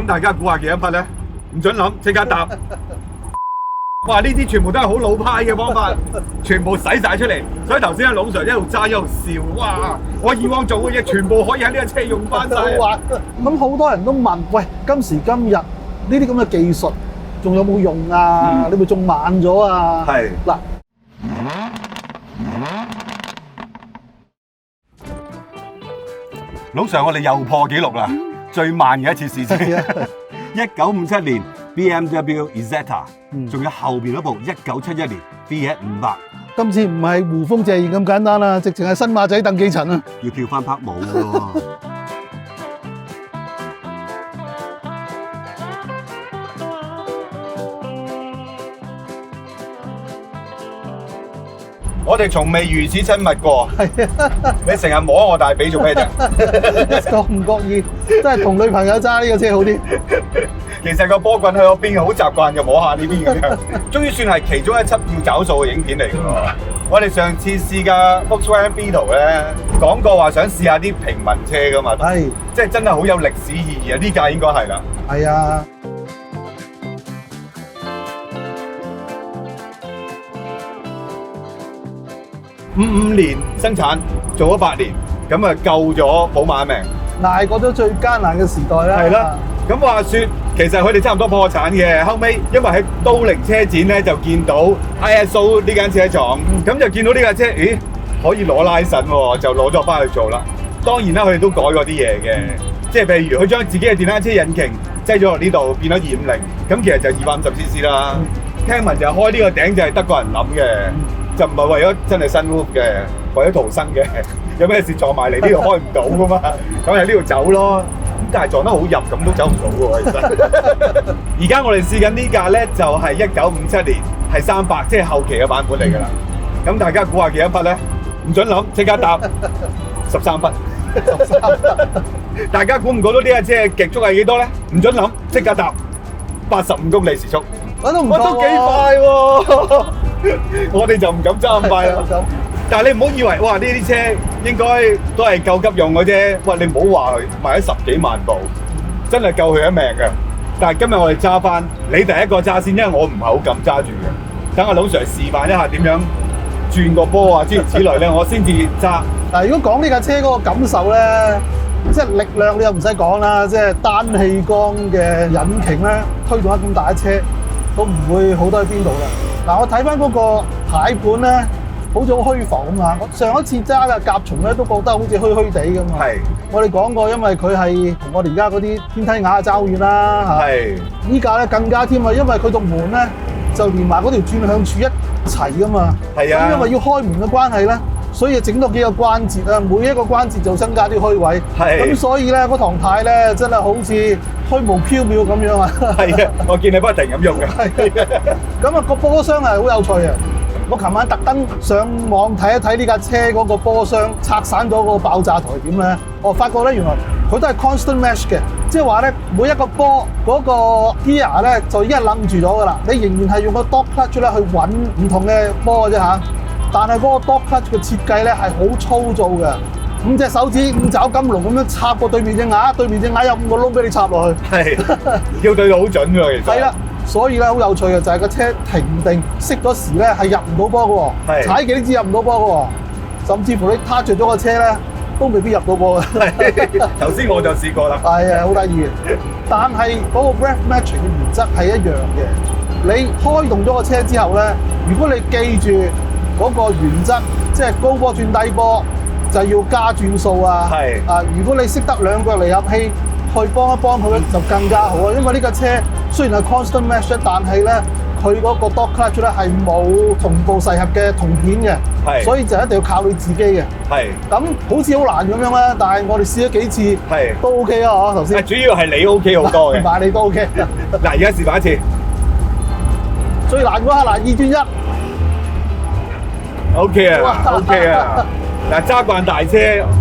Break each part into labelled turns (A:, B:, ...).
A: 咁大家估下幾多匹咧？唔准諗，即刻答。哇！呢啲全部都係好老派嘅方法，全部洗晒出嚟。所以頭先阿龍 Sir 一路揸一路笑，哇！我以往做嘅嘢全部可以喺呢架車用翻晒。
B: 咁好多人都問：喂，今時今日呢啲咁嘅技術仲有冇用啊？你咪仲慢咗啊？
A: 係
B: 嗱。
A: 龍 Sir， 我哋又破紀錄啦，最慢嘅一次試車。1957年 BMW Isetta， 仲有後邊嗰部1971年 Fiat 500。
B: 今次唔係胡風謝燕咁簡單啦，直情係新馬仔鄧寄塵啊！
A: 要跳翻拍舞喎。我哋從未如此親密過。你成日摸我大髀做咩啫？
B: 覺唔覺意，真係同女朋友揸呢個車好啲。
A: 其實個波棍喺我邊，好習慣就摸下呢邊咁樣。終於算係其中一輯要找數嘅影片嚟㗎喎。我哋上次試架 Volkswagen Beetle 咧，講過話想試下啲平民車㗎嘛。
B: 係，
A: 即係真係好有歷史意義啊！呢架應該係啦。
B: 係啊。
A: 55年生產，做咗8年，咁啊救咗寶馬一命，
B: 捱過咗最艱難嘅時代啦。
A: 係啦，咁話說，其實佢哋差唔多破產嘅，後尾因為喺都靈車展咧就見到 ISO 呢間車廠，咁就見到呢架車，咦可以攞 license 喎，就攞咗翻去做啦。當然啦，佢哋都改過啲嘢嘅，即係譬如佢將自己嘅電單車引擎擠咗落呢度，變咗250，咁其實就250cc 啦。聽聞就開呢個頂就係德國人諗嘅。就唔係為咗真係新 roof 嘅，為咗逃生嘅。有咩事撞埋嚟呢度開唔到噶嘛？咁喺呢度走咯。咁但係撞得好入，咁都走唔到喎。其實而家我哋試緊呢架咧，就係1957年，係300，即係後期嘅版本嚟㗎啦。咁大家估下幾多匹咧？唔准諗，即刻答13匹。大家估唔估到呢架車嘅極速係幾多咧？唔准諗，即刻答85公里時速。
B: 我都唔
A: 我都幾快喎！我哋就唔敢揸咁快啦。但係你唔好以為哇呢啲車應該都係救急用嘅啫。喂，你唔好話賣咗10幾萬部，真係救佢一命嘅。但係今日我哋揸翻，你第一個揸先，因為我唔係好敢揸住嘅。等阿老 Sir 示範一下點樣轉個波啊，諸如此類咧，我先至揸。
B: 嗱，如果講呢架車嗰個感受咧，即係力量你又唔使講啦，即係單氣缸嘅引擎咧，推動一咁大嘅車都唔會好多喺邊度啦。嗱，我睇翻嗰個軚盤咧，好似好虛浮咁啊！我上一次揸嘅甲蟲咧，都覺得好似虛虛地咁啊。係。我哋講過，因為佢係同我哋而家嗰啲天梯雅爭好遠啦嚇。係。依架咧更加添啊，因為佢道門咧就連埋嗰條轉向柱一齊噶嘛。係啊。咁因為要開門嘅關係咧，所以整多幾個關節啊，每一個關節就增加啲虛位。係。咁所以咧，嗰堂軚咧真係好似虛無縹緲咁樣啊！係啊，我見你不停咁用嘅。係。咁啊，個波箱係好有趣啊！我琴晚特登上網睇一睇呢架車嗰個波箱拆散咗嗰個爆炸台點咧，我發覺咧原來佢都係 constant mesh 嘅，即係話咧每一個波嗰個 gear 咧就已經係冧住咗噶啦，你仍然係用個 dog clutch 咧去揾唔同嘅波嘅啫嚇，但係嗰個 dog clutch 嘅設計咧係好粗糙嘅。5隻手指5爪金龍咁樣插過對面隻牙，對面隻牙有5個窿俾你插落去。係，要對到好準㗎其實。係啦，所以咧好有趣嘅就係個車停定熄咗時咧係入唔到波嘅喎，踩幾都知入唔到波嘅喎，甚至乎你撻着咗個車咧都未必入到波嘅。頭先我就試過啦。係啊，好得意。但係嗰個 rev matching 嘅原則係一樣嘅。你開動咗個車之後咧，如果你記住嗰個原則，即係高波轉低波。就要加轉數啊！係啊，如果你識得兩腳離合器去幫一幫佢咧，就更加好啊！因為呢架車雖然係 constant mesh， 但係咧佢嗰個 dog clutch 咧係冇同步勢合嘅銅片嘅，所以就一定要靠你自己嘅。係咁好似好難咁樣啦，但係我哋試咗幾次，都 OK 啊！嗬頭先。主要係你 OK 好多嘅，唔係你都 OK。嗱，而家示範一次，最難嗰下嗱2轉1 ，OK 啊 ，OK 啊。嗱，揸慣大車，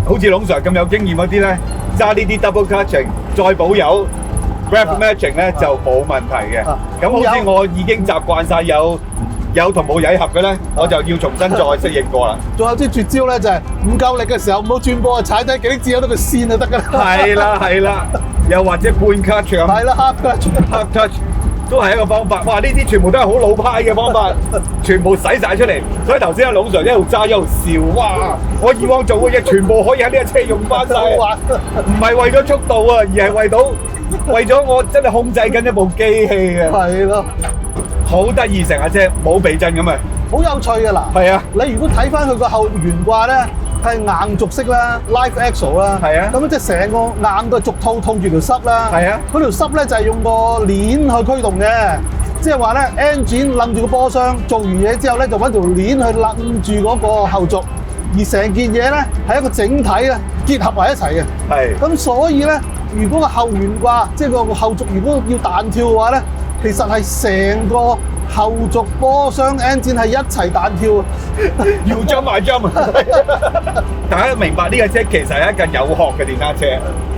B: 好似龍 Sir 咁有經驗嗰啲咧，揸呢啲 double clutching 再保有 rev matching 咧就冇問題嘅。咁好似我已經習慣晒有同冇曳合嘅咧，我就要重新再適應過啦。仲有啲絕招咧，就係唔夠力嘅時候唔好轉波，踩低幾啲字喺度佢線就得㗎啦。係啦係啦，
A: 又或者半 clutch 咁
B: 係啦，half，half
A: touch 都係一個方法。哇！呢啲全部都係好老派嘅方法，全部洗晒出嚟。所以頭先阿龍 Sir 一路揸一路笑，哇！我以往做嘅嘢全部可以喺呢架車用翻晒，唔係為咗速度啊，而係為咗我真係控制緊一部機器啊！
B: 係咯，
A: 好得意成架車，冇避震咁啊！
B: 好有趣嘅嗱。
A: 係啊，
B: 你如果睇翻佢個後懸掛咧，係硬軸式啦 ，Live Axle 啦。
A: 係啊，
B: 咁即係成個硬嘅軸套套住條濕啦。
A: 係啊，
B: 嗰條濕咧就係用個鏈去驅動嘅，即係話咧 engine 冧住個波箱，做完嘢之後咧就揾條鏈去冧住嗰個後軸，而成件嘢咧係一個整體啊，結合埋一齊嘅。
A: 係。
B: 咁所以咧，如果個後懸掛即係個後軸如果要彈跳嘅話咧，其實係成個後軸波箱 engine 係一齊彈跳，
A: 要jump埋 jump 啊！大家明白呢架車其實係一架有殼嘅電單車，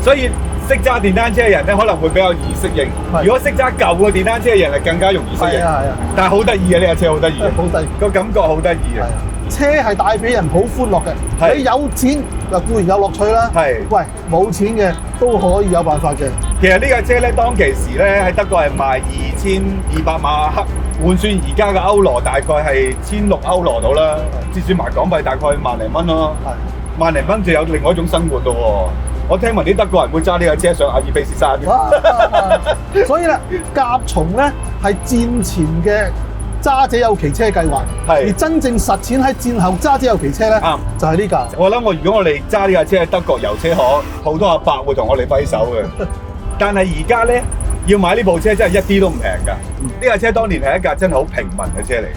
A: 所以識揸電單車嘅人咧可能會比較易適應。如果識揸舊嘅電單車嘅人係更加容易適應。係啊係啊！但係好得意嘅呢架車，好得意，
B: 好得意，
A: 個感覺好得意嘅。
B: 車係帶俾人好歡樂嘅。你有錢就固然有樂趣啦。係。喂，冇錢嘅都可以有辦法嘅。
A: 其實呢架車咧，當其時咧喺德國係賣2200馬克，換算而家嘅歐羅大概係1600歐羅到啦，折算埋港幣大概萬零蚊咯。係。萬零蚊就有另外一種生活咯喎！我聽聞啲德國人會揸呢架車上阿爾卑斯山嘅。
B: 所以咧，甲蟲咧係戰前嘅揸者有騎車計劃，而真正實踐喺戰後揸者有騎車咧，就係呢架。
A: 我諗如果我哋揸呢架車喺德國油車行，好多阿伯會同我哋揮手嘅。但係而家咧要買呢部車真係一啲都唔平㗎。呢架車當年係一架真係好平民嘅車嚟嘅，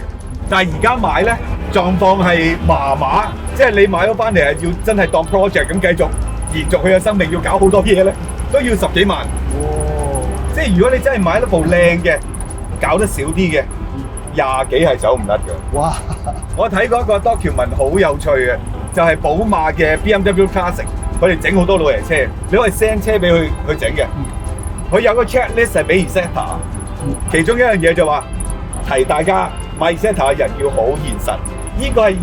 A: 但係而家買咧狀況係麻麻，即係你買咗翻嚟係要真係當 project 咁繼續延續佢嘅生命，要搞好多嘢咧，都要10幾萬。即係如果你真係買一部靚嘅，搞得少啲嘅，20幾係走唔甩嘅。哇！我睇過一個 document 好有趣嘅，就係寶馬嘅 BMW Classic， 佢哋整好多老爺車，你可以 send 車俾佢去整嘅。佢有個 checklist 係俾 Isetta， 其中一樣嘢就話提大家買 Isetta 嘅人要好現實。呢個係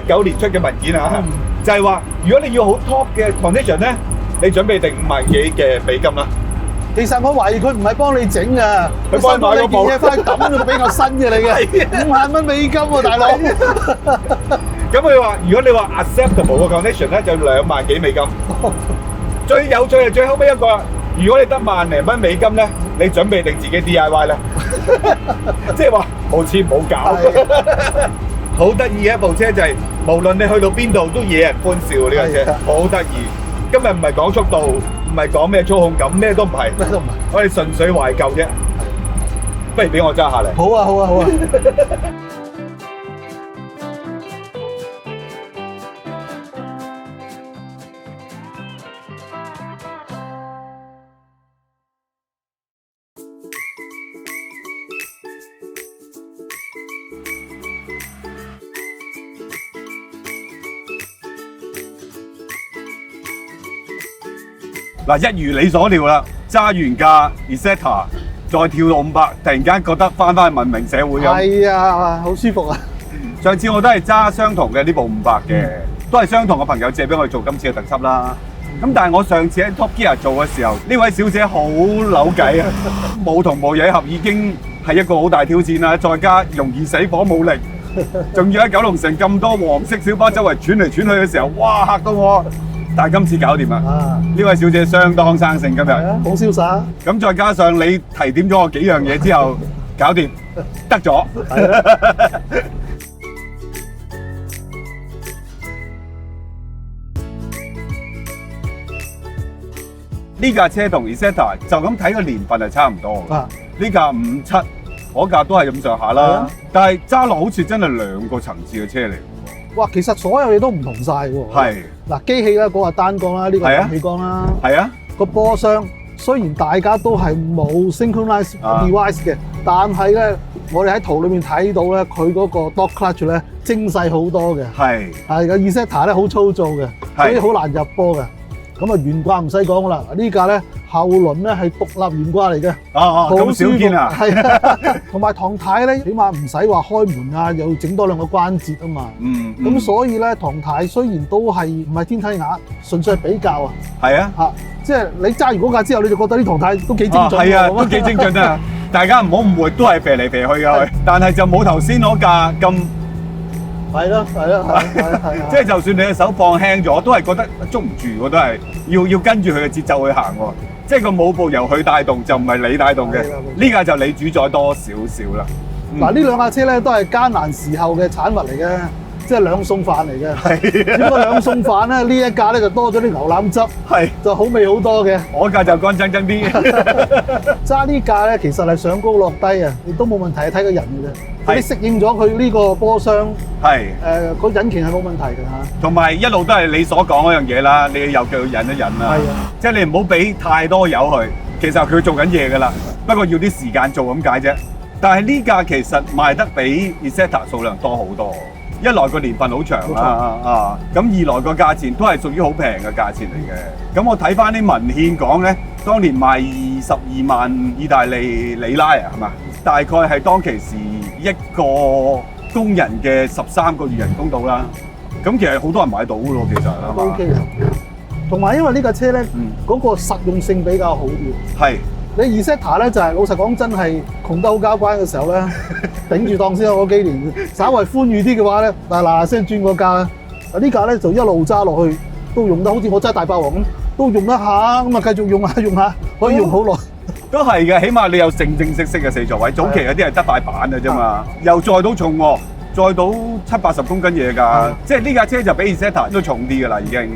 A: 2019年出嘅文件啊，就係話如果你要好 top 嘅 condition 咧，你準備定5萬幾嘅美金啦。
B: 其實我懷疑佢唔係幫你整㗎，
A: 佢幫你買嗰部
B: 嘢翻去抌咗個比較新嘅嚟嘅，5萬蚊美金喎，大佬。
A: 咁佢話如果你話 acceptable 嘅 condition 咧，就2萬幾美金。最有趣係最後尾一個，如果你得1萬零蚊美金咧，你準備定自己 DIY 咧，即係話冇錢唔好搞。好得意嘅一部車就係，無論你去到邊度都惹人歡笑呢架車，好得意。今日唔係講速度，唔係講咩操控感，咩都唔係，
B: 咩都唔係，
A: 我哋純粹懷舊啫。不如俾我揸下嚟。
B: 好啊，好啊，好啊。
A: 嗱，一如你所料啦，揸完架 Isetta， 再跳到500，突然間覺得翻去文明社會咁。
B: 係啊，好舒服啊！
A: 上次我都係揸相同嘅呢部500嘅，都係相同嘅朋友借俾我做今次嘅特輯啦。咁但係我上次喺 Top Gear 做嘅時候，呢位小姐好扭計啊，冇同無嘢合已經係一個好大挑戰啦，再加容易死火冇力，仲要喺九龍城咁多黃色小巴周圍轉嚟轉去嘅時候，哇嚇到我！但係今次搞掂啦！呢位小姐相當生性今日，
B: 好瀟灑。咁
A: 再加上你提點咗我幾樣嘢之後，搞掂得咗。呢架車同 Isetta 就咁睇個年份係差唔多嘅。呢架57，嗰架都係咁上下啦。但係揸落好似真係2個層次嘅車嚟。
B: 哇，其實所有嘢都唔同晒喎。係嗱，機器咧嗰個單缸啦，呢個冷氣缸啦。係啊。個波箱雖然大家都係冇 synchronize device 嘅，但係咧，我哋喺圖裏面睇到咧，佢嗰個 dog clutch 咧精細好多嘅。係個 Isetta 咧好粗糙嘅，所以好難入波嘅。咁啊，懸掛唔使講啦，呢架咧後輪咧係獨立懸掛嚟嘅。
A: 咁少見啊！
B: 係啊，同埋唐太咧，起碼唔使話開門啊，又整多2個關節啊嘛。咁所以咧，唐太雖然都係唔係天梯鴨，純粹係比較啊。
A: 係啊，
B: 嚇，即係你揸完嗰架之後，你就覺得啲唐太都幾精準。
A: 係啊，都幾精準啊！大家唔好誤會，都係飛嚟飛去嘅，但係就冇頭先嗰架咁。
B: 係咯，
A: 即係就算你嘅手放輕咗，都係覺得捉唔住喎，都係要跟住佢嘅節奏去行喎。即係個舞步由佢帶動，就唔係你帶動嘅。呢架就你主宰多少少啦。
B: 嗱，呢兩架車咧都係艱難時候嘅產物嚟嘅，即係兩餸飯嚟嘅。係。只不過兩餸飯咧，呢一架咧就多咗啲牛腩汁，就好味好多嘅。我
A: 架就乾真啲。
B: 揸呢架咧，其實係上高落低啊，亦都冇問題，睇個人嘅啫。你適應咗佢呢個波箱，個引擎係冇問題嘅嚇。
A: 同埋一路都係你所講嗰樣嘢啦，你又叫佢忍一忍啦。即係你唔好俾太多油佢，其實佢做緊嘢㗎啦，不過要啲時間做咁解啫。但係呢架其實賣得比 Isetta 數量多好多。一來個年份好長啦，咁二來個價錢都係屬於好平嘅價錢嚟嘅。咁我睇翻啲文獻講咧，當年賣22萬意大利里拉啊，係嘛？大概係當其時一個工人嘅13個月人工到啦。咁其實好多人買到嘅咯，其實係嘛
B: ？OK 嘅。同埋因為呢架車咧，嗰個實用性比較好啲。係。你 Isetta 咧就係老實講，真係窮得好交關嘅時候咧，頂住檔先嗰幾年，稍為寬裕啲嘅話咧，嗱聲轉個價。呢架咧就一路揸落去，都用得好似我揸大霸王咁，都用得下，咁啊繼續用下，可以用好耐。
A: 都係嘅，起碼你有正式嘅4座位。早期嗰啲係得塊板嘅啫嘛，又載到重喎，載到70-80公斤嘢㗎。即係呢架車就比 Isetta 都重啲㗎啦，已經。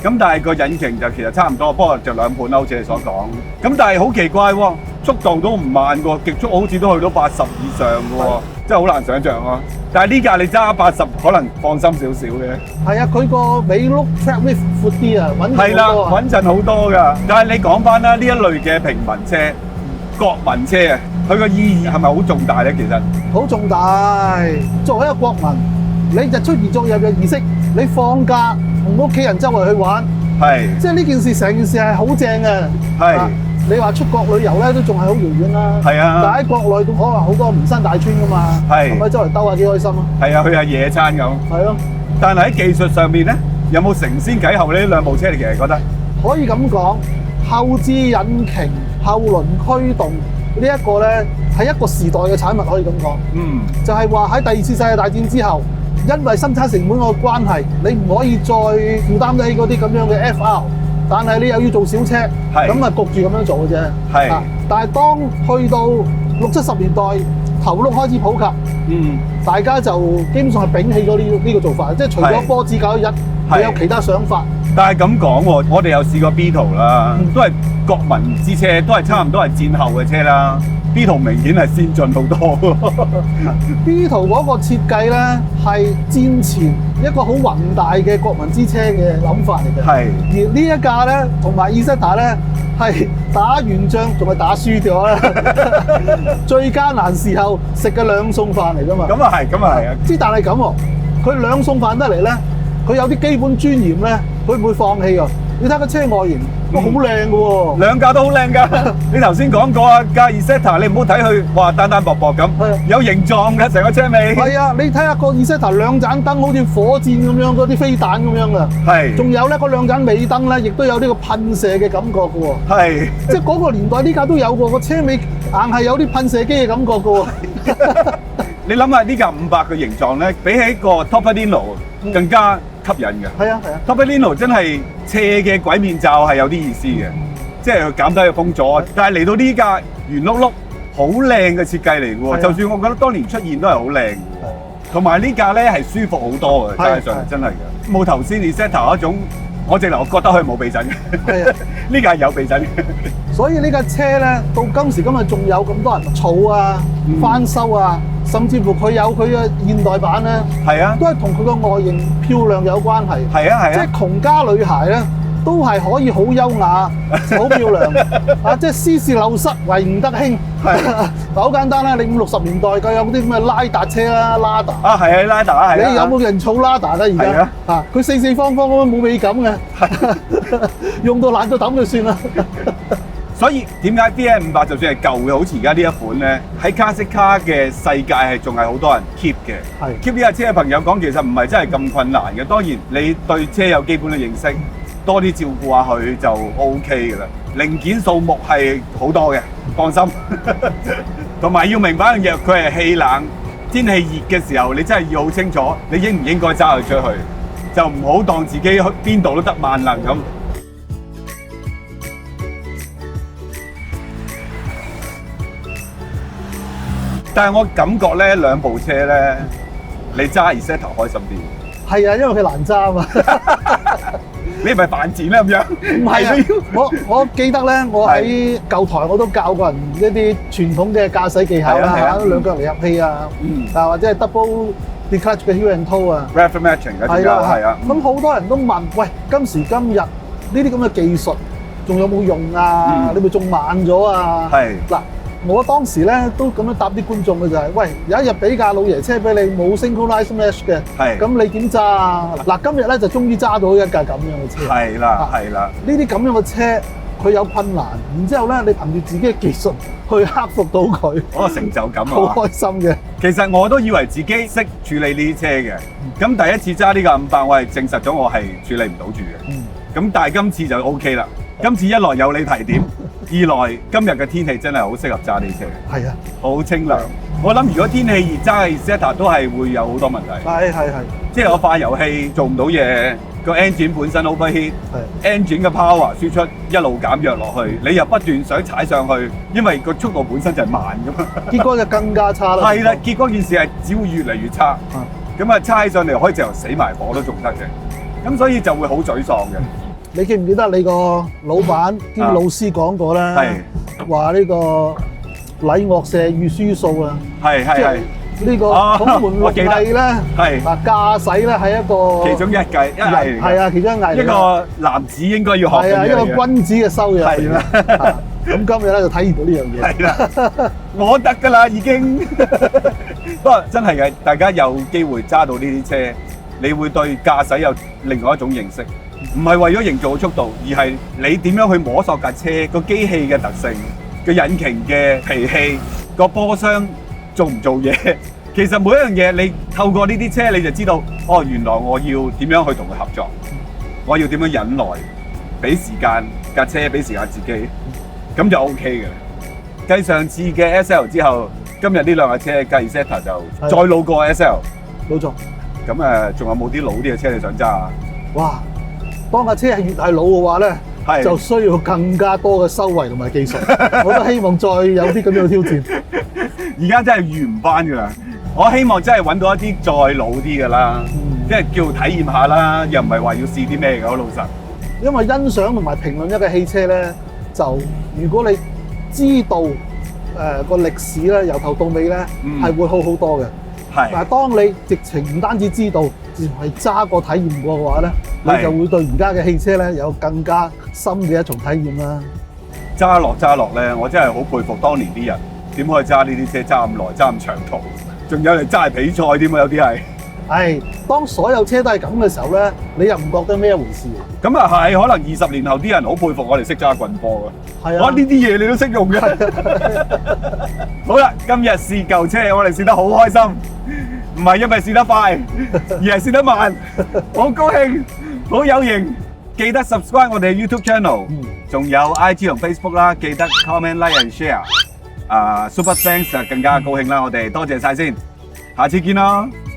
A: 咁但係個引擎就其實差唔多，不過就2盤啦，好似你所講。咁但係好奇怪喎，速度都唔慢喎，極速好似都去到80以上嘅喎，真係好難想像喎。但係呢架你揸80可能放心少少嘅。係啊，佢個尾轆 track width 闊啲啊，穩陣好多。係啦，穩陣好多㗎。但係你講翻啦，呢一類嘅平民車、國民車啊，佢個意義係咪好重大咧？其實好重大。作為一個國民，你日出而作日嘅儀式，你放假同屋企人周圍去玩，即係呢件事成件事係好正嘅。你話出國旅遊咧都仲係好遙遠啦。係啊，但喺國內都可能好多名山大川噶嘛。係，咁喺周圍兜下幾開心啊。係啊，去下野餐咁。係咯。但係喺技術上面咧，有冇承先啟後呢兩部車？你其實覺得可以咁講，後置引擎、後輪驅動呢一個咧係一個時代嘅產物，可以咁講。就係話喺第2次世界大戰之後。因為生產成本個關係，你唔可以再負擔得起嗰啲咁樣嘅 FR， 但係你又要做小車，咁啊焗住咁樣做嘅啫。但係當去到60-70年代頭轆開始普及，大家就基本上係摒棄咗呢個做法，即係除咗波子911，你有其他想法。但係咁講喎，我哋有試過 Beetle 啦，都係國民之車，都係差唔多係戰後嘅車啦。Beetle 明顯係先進好多。Beetle 嗰個設計咧係戰前一個好宏大嘅國民之車嘅諗法嚟嘅。係。而呢一架咧同埋 Isetta 咧係打完仗仲係打輸咗啦。最艱難時候食嘅兩餸飯嚟㗎嘛。咁啊係，咁啊係啊。之但係咁喎，佢兩餸飯得嚟咧，佢有啲基本尊嚴咧，佢唔會放棄㗎。你睇個車外形都好靚㗎喎，兩架都好靚㗎。你頭先講過啊，架 Isetta 你唔好睇佢話單單薄薄咁，有形狀嘅成個車尾。係啊，你睇下個 Isetta 兩盞燈好似火箭咁樣，嗰啲飛彈咁樣㗎。係。仲有咧，嗰兩盞尾燈咧，亦都有呢個噴射嘅感覺㗎喎。係。即係嗰個年代呢架都有喎，個車尾硬係有啲噴射機嘅感覺㗎喎。你諗下呢架500嘅形狀咧，比起個 Topolino 更加吸引嘅。係啊係啊 ，Topolino 真係斜嘅鬼面罩係有啲意思嘅，即係佢減低個風阻。但係嚟到呢架圓碌碌好靚嘅設計嚟嘅喎，就算我覺得當年出現都係好靚。同埋呢架咧係舒服好多嘅，揸上嚟真係嘅，冇頭先 Isetta 嗰種，我直頭覺得佢冇避震嘅。係啊，呢架係有避震嘅。所以呢架車咧，到今時今日仲有咁多人儲啊、翻修啊。甚至乎佢有佢嘅現代版咧，係啊，都係同佢個外形漂亮有關係。係啊係啊，即係窮家女孩咧，都係可以好優雅、好漂亮啊！即係斯是陋室，惟吾德馨。係嗱，好簡單啦，你50-60年代佢有嗰啲咁嘅拉達車啦，拉達啊係啊，拉達啊係。你有冇人儲拉達咧？而家啊，佢四四方方咁樣冇美感嘅，用到爛到抌就算啦。所以點解 BM500就算係舊嘅，好似而家呢一款咧，喺 classic car 嘅世界係仲係好多人 keep 嘅。
B: 係
A: keep 呢架車嘅朋友講，其實唔係真係咁困難嘅。當然你對車有基本嘅認識，多啲照顧下佢就 OK 嘅啦。零件數目係好多嘅，放心。同埋要明白一樣嘢，佢係氣冷，天氣熱嘅時候，你真係要好清楚，你應唔應該揸佢出去，就唔好當自己去邊度都得萬能咁。但係我感覺咧，兩部車咧，你揸 Isetta 開心啲。
B: 係啊，因為佢難揸啊嘛。
A: 你係咪犯賤咧咁樣？
B: 唔係啊，我記得咧，我喺舊台我都教過人一啲傳統嘅駕駛技巧啦，兩腳離合器啊，或者係 double declutch 嘅 heel and toe 啊
A: ，rev matching 嗰啲係啊。
B: 咁好多人都問，喂，今時今日呢啲咁嘅技術仲有冇用啊？你咪仲慢咗啊？
A: 係
B: 嗱。我當時咧都咁樣答啲觀眾嘅就係，喂，有一日俾架老爺車俾你冇 synchronized mesh 嘅，咁你點揸啊？嗱，今日咧就終於揸到一架咁樣嘅車。係啦，係啦。呢啲咁樣嘅車，佢有困難，然之後咧，你憑住自己嘅技術去克服到佢，
A: 嗰個成就感啊！
B: 好開心嘅。
A: 其實我都以為自己識處理呢啲車嘅，咁第一次揸呢架500，我係證實咗我係處理唔到住嘅。咁但係今次就 OK 啦。今次一來有你提點。二來今日嘅天氣真係好適合揸呢車，係啊，好清涼。我諗如果天氣熱揸 Isetta 都係會有好多問題。係，即係我化油器做唔到嘢，個 engine 本身 overheat，engine 嘅 power 輸出一路減弱落去，你又不斷想踩上去，因為個速度本身就係慢㗎嘛。結果就更加差啦。係啦，結果件事係只會越嚟越差。咁啊，差起上嚟可以直頭死埋火都仲得嘅。咁所以就會好沮喪嘅。你記唔記得你個老闆兼老師講過咧？話呢個禮樂射御書數啊，係呢個孔門六藝咧，駕駛咧係一個其中一計，係啊，其中一藝。一個男子應該要學嘅嘢，一個君子嘅修養。係啦，咁今日咧就體驗到呢樣嘢。係啦，我得㗎啦已經。不過真係嘅，大家有機會揸到呢啲車，你會對駕駛有另外一種認識。唔係為咗營造速度，而係你點樣去摸索架車個機器嘅特性、個引擎嘅脾氣、個波箱做唔做嘢。其實每一樣嘢你透過呢啲車你就知道，哦，原來我要點樣去同佢合作，我要點樣忍耐，俾時間架車，俾時間自己，咁就 OK 嘅。繼上次嘅 SL 之後，今日呢兩架車繼 Isetta 就再老過 SL。冇錯。咁誒，仲有冇啲老啲嘅車你想揸啊？哇！當架車係越係老嘅話咧，就需要更加多嘅修為同埋技術。我都希望再有啲咁樣嘅挑戰。而家真係遇唔翻㗎啦！我希望真係揾到一啲再老啲嘅啦，即係叫體驗下啦，又唔係話要試啲咩嘅，好老實。因為欣賞同埋評論一架汽車咧，就如果你知道個歷史咧，由頭到尾咧係會好好多嘅。係。但係當你直情唔單止知道，係揸過體驗過嘅話咧，你就會對而家嘅汽車咧有更加深嘅一重體驗啦。揸落咧，我真係好佩服當年啲人點可以揸呢啲車揸咁耐，揸咁長途，仲有嚟揸比賽添啊！有啲係。係，當所有車都係咁嘅時候咧，你又唔覺得咩一回事？咁啊係，可能20年後啲人好佩服我哋識揸棍波嘅。係啊。哇！呢啲嘢你都識用嘅。好啦，今日試舊車，我哋試得好開心。唔係因為試得快，而係試得慢，好高興，好有型。記得 subscribe 我哋 YouTube channel，仲有 IG 同 Facebook 啦。記得 comment、like and share。Super Thanks 就更加高興啦！我哋多謝晒先，下次見啦〜